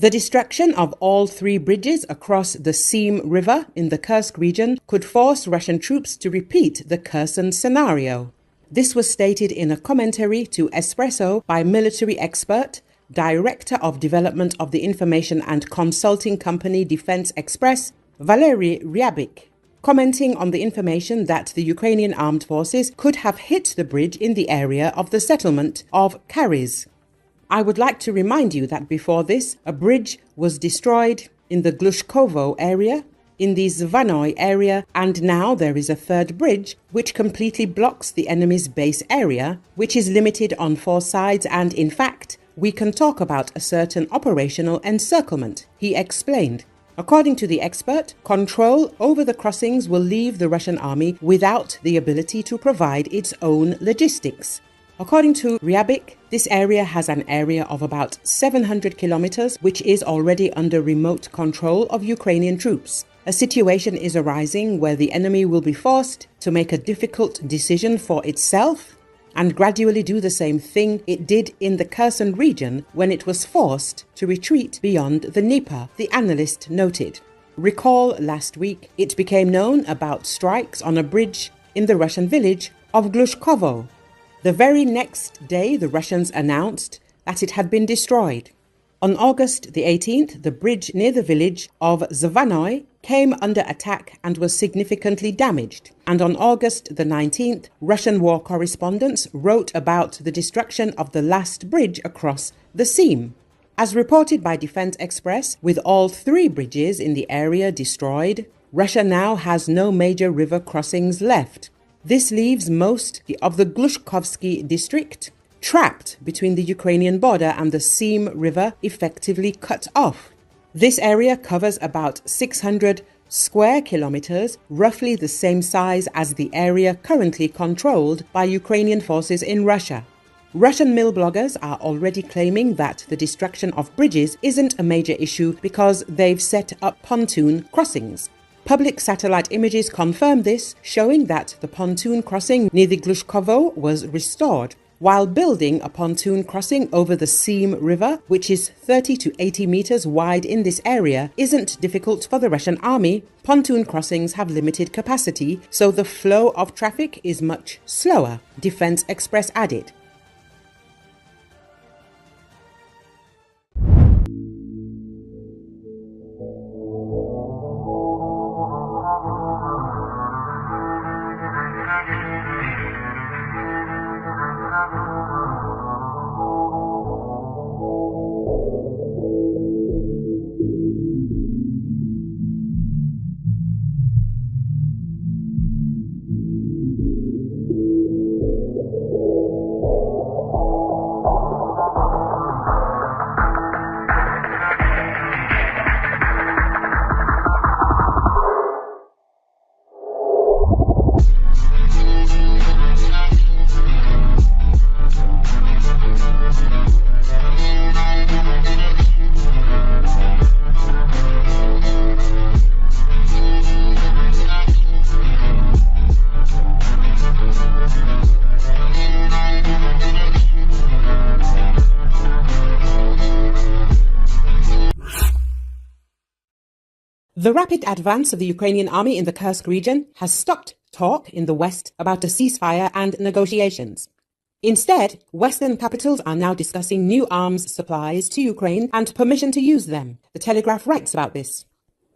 The destruction of all 3 bridges across the Seam River in the Kursk region could force Russian troops to repeat the Kherson scenario. This was stated in a commentary to Espresso by military expert, Director of Development of the information and consulting company Defense Express, Valery Ryabik, commenting on the information that the Ukrainian armed forces could have hit the bridge in the area of the settlement of Kariz. I would like to remind you that before this, a bridge was destroyed in the Glushkovo area, in the Zvanoy area, and now there is a 3rd bridge which completely blocks the enemy's base area, which is limited on 4 sides, and in fact, we can talk about a certain operational encirclement, he explained. According to the expert, control over the crossings will leave the Russian army without the ability to provide its own logistics. According to Ryabik, this area has an area of about 700 kilometers, which is already under remote control of Ukrainian troops. A situation is arising where the enemy will be forced to make a difficult decision for itself and gradually do the same thing it did in the Kherson region when it was forced to retreat beyond the Dnieper, the analyst noted. Recall last week it became known about strikes on a bridge in the Russian village of Glushkovo. The very next day the Russians announced that it had been destroyed. On August the 18th, the bridge near the village of Zvanoy came under attack and was significantly damaged. And on August the 19th, Russian war correspondents wrote about the destruction of the last bridge across the Seam. As reported by Defense Express, with all 3 bridges in the area destroyed, Russia now has no major river crossings left. This leaves most of the Glushkovsky district trapped between the Ukrainian border and the Seam River, effectively cut off. This area covers about 600 square kilometers, roughly the same size as the area currently controlled by Ukrainian forces in Russia. Russian mill bloggers are already claiming that the destruction of bridges isn't a major issue because they've set up pontoon crossings. Public satellite images confirm this, showing that the pontoon crossing near the Glushkovo was restored. While building a pontoon crossing over the Seam River, which is 30 to 80 meters wide in this area, isn't difficult for the Russian army, pontoon crossings have limited capacity, so the flow of traffic is much slower, Defense Express added. The rapid advance of the Ukrainian army in the Kursk region has stopped talk in the West about a ceasefire and negotiations. Instead, Western capitals are now discussing new arms supplies to Ukraine and permission to use them. The Telegraph writes about this.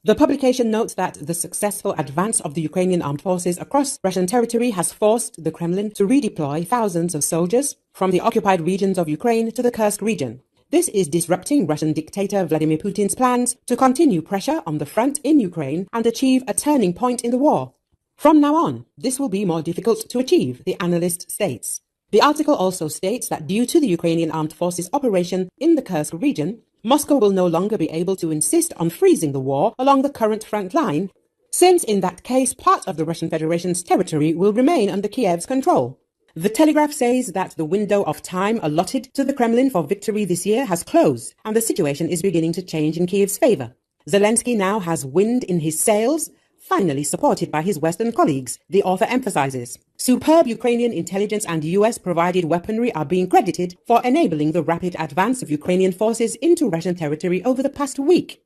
The publication notes that the successful advance of the Ukrainian armed forces across Russian territory has forced the Kremlin to redeploy thousands of soldiers from the occupied regions of Ukraine to the Kursk region. This is disrupting Russian dictator Vladimir Putin's plans to continue pressure on the front in Ukraine and achieve a turning point in the war. From now on, this will be more difficult to achieve, the analyst states. The article also states that due to the Ukrainian armed forces' operation in the Kursk region, Moscow will no longer be able to insist on freezing the war along the current front line, since in that case part of the Russian Federation's territory will remain under Kiev's control. The Telegraph says that the window of time allotted to the Kremlin for victory this year has closed, and the situation is beginning to change in Kiev's favor. Zelensky now has wind in his sails, finally supported by his Western colleagues, the author emphasizes. Superb Ukrainian intelligence and US-provided weaponry are being credited for enabling the rapid advance of Ukrainian forces into Russian territory over the past week.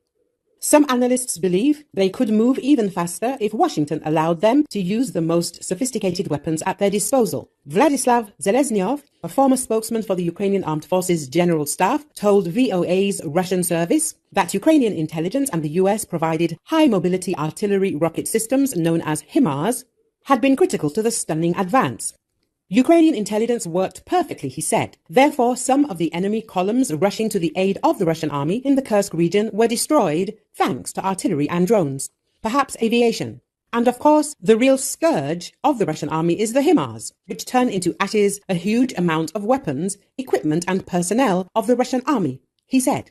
Some analysts believe they could move even faster if Washington allowed them to use the most sophisticated weapons at their disposal. Vladislav Zeleznyov, a former spokesman for the Ukrainian Armed Forces General Staff, told VOA's Russian service that Ukrainian intelligence and the US provided high-mobility artillery rocket systems known as HIMARS had been critical to the stunning advance. Ukrainian intelligence worked perfectly, he said. Therefore, some of the enemy columns rushing to the aid of the Russian army in the Kerch region were destroyed thanks to artillery and drones, perhaps aviation. And of course, the real scourge of the Russian army is the HIMARS, which turn into ashes a huge amount of weapons, equipment and personnel of the Russian army, he said.